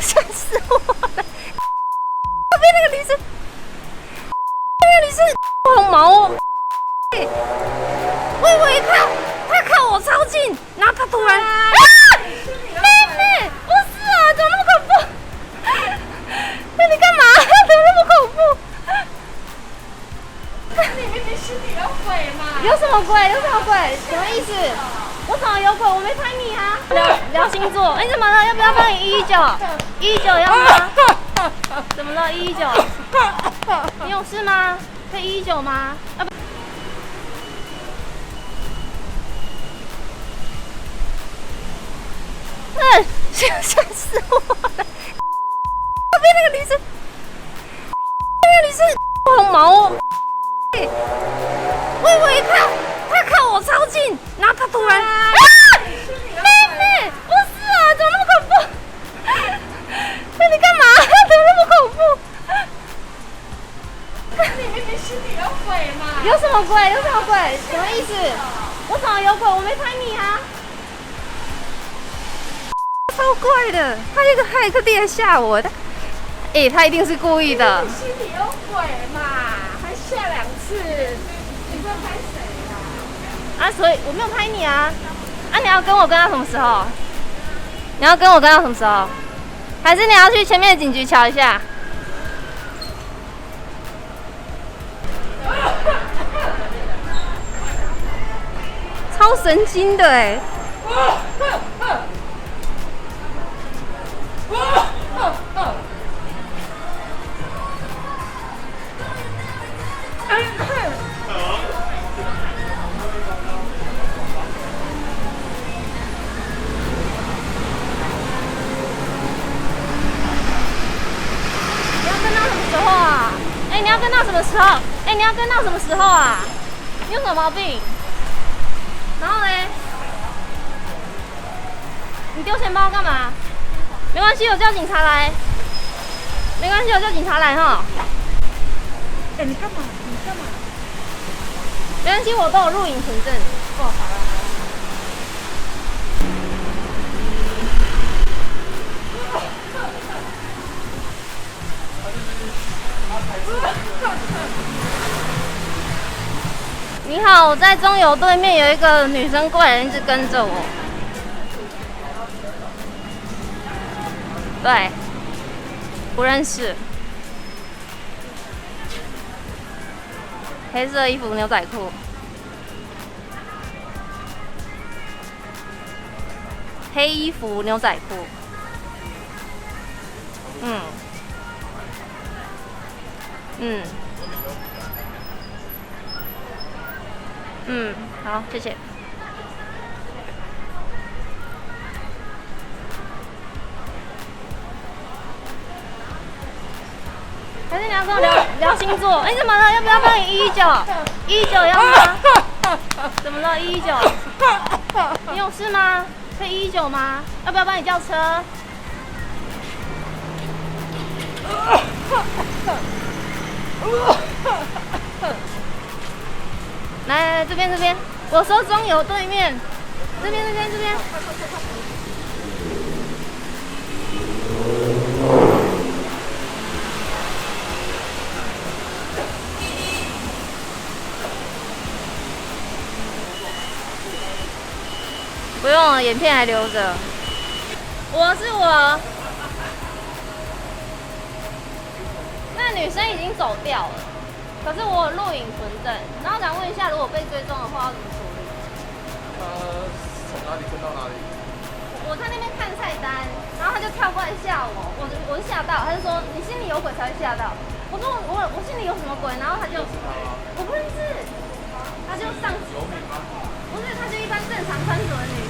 吓死我了！旁边那个女生，好毛哦！我以为他靠我超近，然后他突然妹妹，不是啊，怎么那么恐怖？那你干嘛？怎么那么恐怖？你明明心里有鬼嘛！有什么鬼？有什么鬼？什么意思？我怎么有鬼？我没拍你啊！聊星座，你怎么了？要不要帮你119？119要吗？怎么了？119？你有事吗？可以119吗？要不？吓死我了！旁边那个女生，好毛哦！我以为他靠我超近，然后他突然妹妹，不是啊，怎么那么恐怖？那你干嘛？怎么那么恐怖？你明明心里有鬼嘛！有什么鬼？有什么鬼？什么意思？我怎么有鬼？我没拍你啊！超怪的，他一个骇客弟来吓我的，他一定是故意的。你心里有鬼嘛？还吓2次，你在拍谁呀？所以我没有拍你啊！你要跟他什么时候？你要跟我跟到什么时候？还是你要去前面的警局瞧一下？超神经的哎！你要跟到什么时候？你要跟到什么时候啊？你有什么毛病？然后呢？你丢钱包干嘛？没关系，我叫警察来。没关系，我叫警察来哈。你干嘛？没关系，我都有录影存证。好了。你好，我在中油对面有一个女生过来，一直跟着我。对，不认识。黑色衣服，牛仔裤。黑衣服，牛仔裤。好，谢谢。还是你要跟我聊星座？怎么了？要不要帮你119？119要吗？怎么了？119？你有事吗？可以119吗？要不要帮你叫车？来，这边，我说中油对面，这边。不用了，眼片还留着。我。那女生已经走掉了。可是我有录影存证，然后想问一下，如果被追踪的话要怎么处理？从哪里跟到哪里？我在那边看菜单，然后他就跳过来吓我，我就吓到，他就说你心里有鬼才会吓到。我说我心里有什么鬼？然后他就我不认识，他就上有名吗？不是，他就一般正常穿着的女